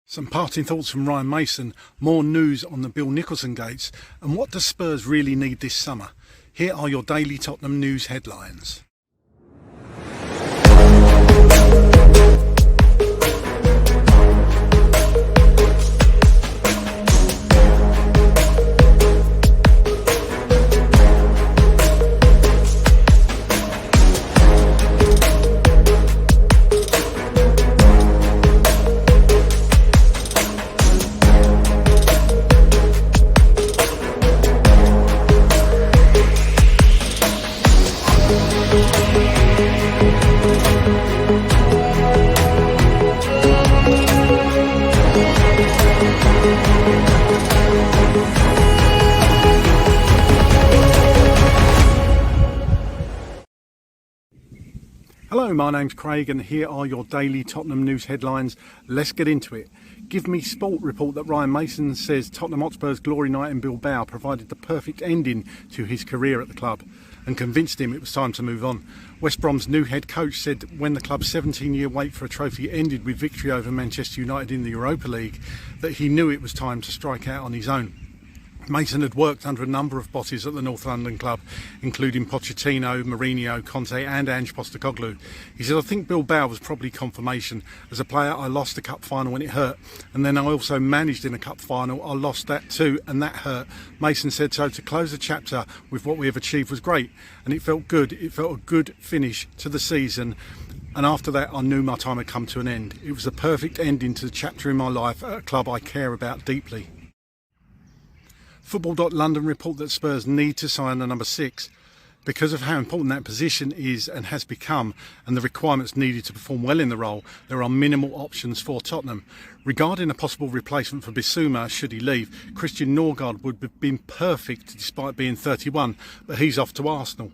Some parting thoughts from Ryan Mason, more news on the Bill Nicholson gates, and what does Spurs really need this summer? Here are your daily Tottenham news headlines. Hello, my name's Craig and here are your daily Tottenham news headlines. Let's get into it. Give Me Sport report that Ryan Mason says Tottenham Hotspur's glory night in Bilbao provided the perfect ending to his career at the club and convinced him it was time to move on. West Brom's new head coach said when the club's 17-year wait for a trophy ended with victory over Manchester United in the Europa League, that he knew it was time to strike out on his own. Mason had worked under a number of bosses at the North London club, including Pochettino, Mourinho, Conte and Ange Postecoglou. He said, I think Bilbao was probably confirmation. As a player, I lost the cup final when it hurt, and then I also managed in a cup final. I lost that too, and that hurt. Mason said, so to close the chapter with what we have achieved was great, and it felt good. It felt a good finish to the season. And after that, I knew my time had come to an end. It was the perfect ending to the chapter in my life at a club I care about deeply. Football.London report that Spurs need to sign the number 6. Because of how important that position is and has become, and the requirements needed to perform well in the role, there are minimal options for Tottenham. Regarding a possible replacement for Bissouma should he leave, Christian Norgard would have been perfect despite being 31, but he's off to Arsenal.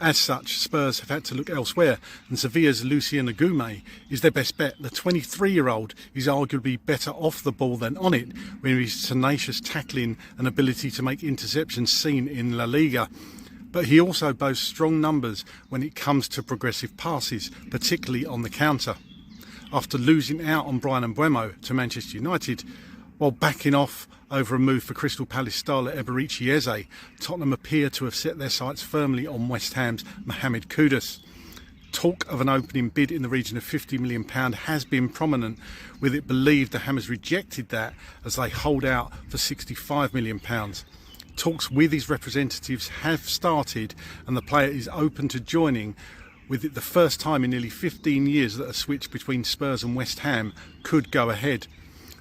As such, Spurs have had to look elsewhere, and Sevilla's Lucien Agume is their best bet. The 23-year-old is arguably better off the ball than on it, with his tenacious tackling and ability to make interceptions seen in La Liga. But he also boasts strong numbers when it comes to progressive passes, particularly on the counter. After losing out on Bryan Mbeumo to Manchester United, while backing off over a move for Crystal Palace starlet Eberechi Eze, Tottenham appear to have set their sights firmly on West Ham's Mohammed Kudus. Talk of an opening bid in the region of £50 million has been prominent, with it believed the Hammers rejected that as they hold out for £65 million. Talks with his representatives have started and the player is open to joining, with it the first time in nearly 15 years that a switch between Spurs and West Ham could go ahead.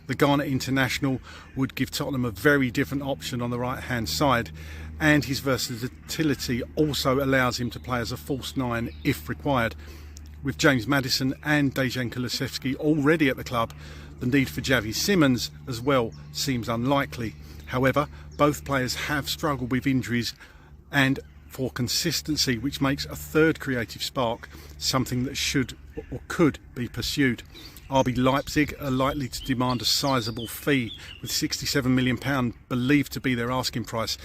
The Ghana international would give Tottenham a very different option on the right-hand side, and his versatility also allows him to play as a false 9 if required. With James Maddison and Dejan Kulusevski already at the club, the need for Xavi Simons as well seems unlikely. However, both players have struggled with injuries and for consistency, which makes a third creative spark something that should or could be pursued. RB Leipzig are likely to demand a sizable fee, with £67 million believed to be their asking price.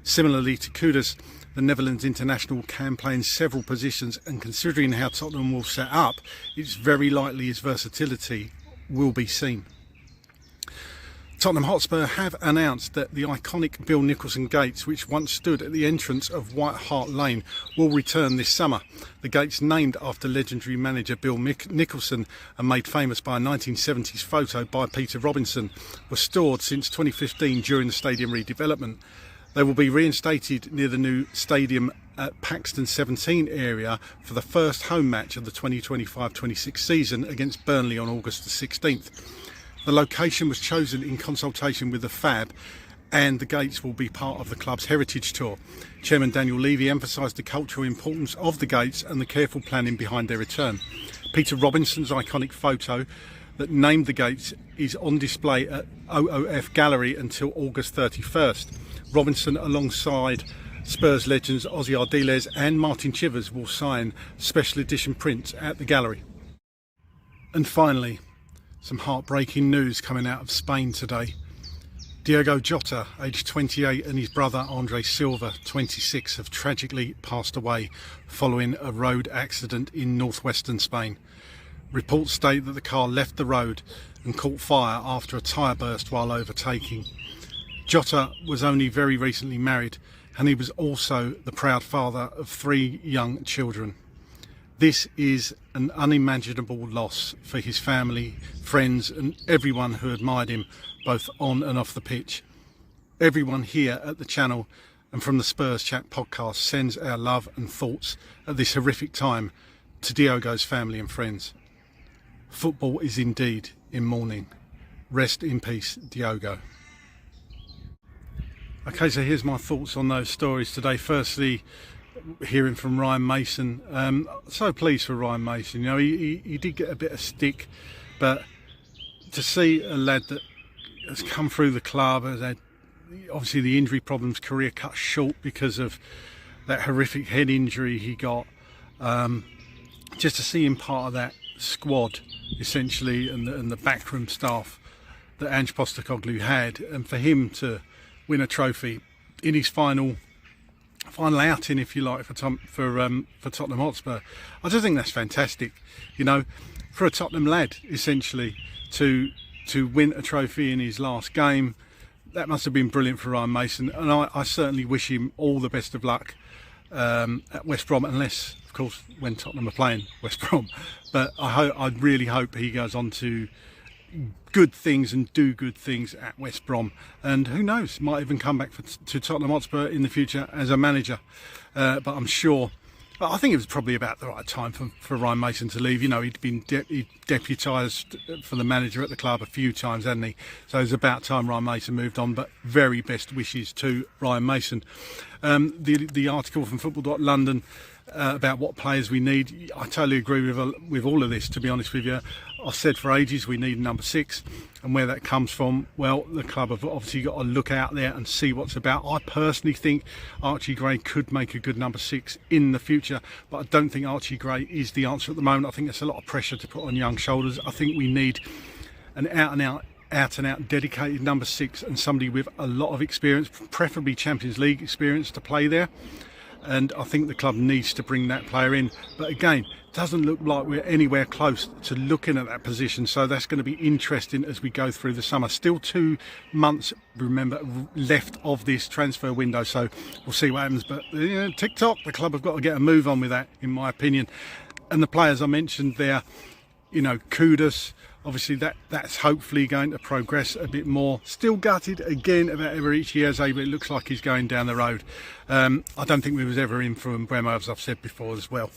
Similarly to Kudus, the Netherlands international can play in several positions, and considering how Tottenham will set up, it's very likely his versatility will be seen. Tottenham Hotspur have announced that the iconic Bill Nicholson gates, which once stood at the entrance of White Hart Lane, will return this summer. The gates, named after legendary manager Bill Nicholson and made famous by a 1970s photo by Peter Robinson, were stored since 2015 during the stadium redevelopment. They will be reinstated near the new stadium at Paxton 17 area for the first home match of the 2025-26 season against Burnley on August the 16th. The location was chosen in consultation with the FAB, and the gates will be part of the club's heritage tour. Chairman Daniel Levy emphasised the cultural importance of the gates and the careful planning behind their return. Peter Robinson's iconic photo that named the gates is on display at OOF Gallery until August 31st. Robinson, alongside Spurs legends Ozzy Ardiles and Martin Chivers, will sign special edition prints at the gallery. And finally, some heartbreaking news coming out of Spain today. Diogo Jota, aged 28, and his brother Andre Silva, 26, have tragically passed away following a road accident in northwestern Spain. Reports state that the car left the road and caught fire after a tyre burst while overtaking. Jota was only very recently married, and he was also the proud father of 3 young children. This is an unimaginable loss for his family, friends and everyone who admired him both on and off the pitch. Everyone here at the channel and from the Spurs Chat podcast sends our love and thoughts at this horrific time to Diogo's family and friends. Football is indeed in mourning. Rest in peace, Diogo. Okay, so here's my thoughts on those stories today. Firstly, hearing from Ryan Mason. So pleased for Ryan Mason. You know, he did get a bit of stick, but to see a lad that has come through the club, has had obviously the injury problems, career cut short because of that horrific head injury he got, just to see him part of that squad essentially, and the backroom staff that Ange Postecoglou had, and for him to win a trophy in his final outing, if you like, for Tottenham Hotspur. I just think that's fantastic. You know, for a Tottenham lad essentially to win a trophy in his last game, that must have been brilliant for Ryan Mason, and I certainly wish him all the best of luck at West Brom, unless of course when Tottenham are playing West Brom. But I really hope he goes on to good things and do good things at West Brom, and who knows, might even come back to Tottenham Hotspur in the future as a manager. But I'm sure, I think it was probably about the right time for Ryan Mason to leave. You know, he'd been deputised for the manager at the club a few times, hadn't he? So it was about time Ryan Mason moved on, but very best wishes to Ryan Mason. The article from Football.London about what players we need, I totally agree with all of this, to be honest with you. I've said for ages we need number 6, and where that comes from, well, the club have obviously got to look out there and see what's about. I personally think Archie Gray could make a good number 6 in the future, but I don't think Archie Gray is the answer at the moment. I think it's a lot of pressure to put on young shoulders. I think we need an out and out dedicated number 6, and somebody with a lot of experience, preferably Champions League experience, to play there. And I think the club needs to bring that player in, but again, doesn't look like we're anywhere close to looking at that position, so that's going to be interesting as we go through the summer. Still 2 months, remember, left of this transfer window, so we'll see what happens. But you know, TikTok, the club have got to get a move on with that, in my opinion. And the players I mentioned there, you know, Kudus, obviously that's hopefully going to progress a bit more. Still gutted again about Eberechi Eze, but it looks like he's going down the road. I don't think we was ever in for Bremo, as I've said before as well.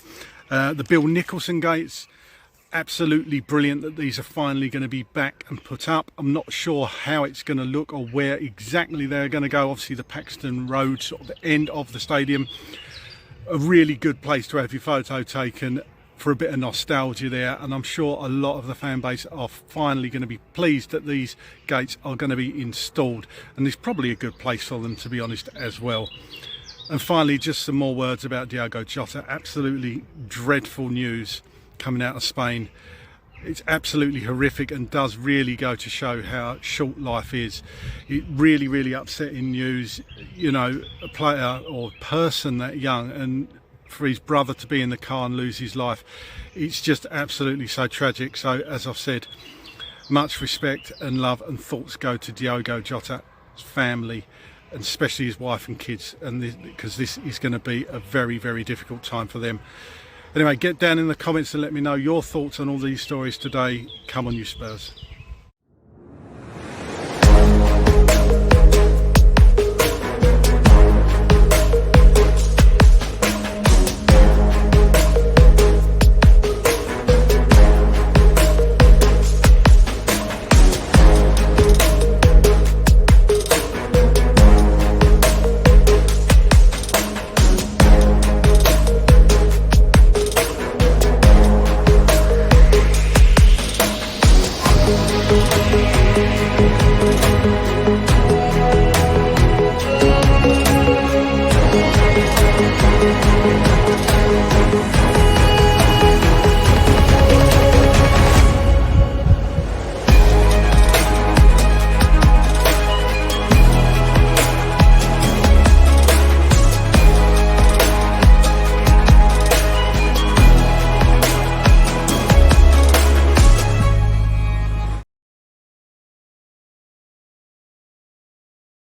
The Bill Nicholson gates, absolutely brilliant that these are finally going to be back and put up. I'm not sure how it's going to look or where exactly they're going to go. Obviously the Paxton Road, sort of the end of the stadium, a really good place to have your photo taken for a bit of nostalgia there, and I'm sure a lot of the fan base are finally going to be pleased that these gates are going to be installed, and it's probably a good place for them, to be honest, as well. And finally, just some more words about Diogo Jota. Absolutely dreadful news coming out of Spain. It's absolutely horrific and does really go to show how short life is. It really upsetting news, you know, a player or person that young, and for his brother to be in the car and lose his life, it's just absolutely so tragic. So as I've said, much respect and love and thoughts go to Diogo Jota's family, and especially his wife and kids, and because this is going to be a very difficult time for them. Anyway, get down in the comments and let me know your thoughts on all these stories today. Come on, you Spurs.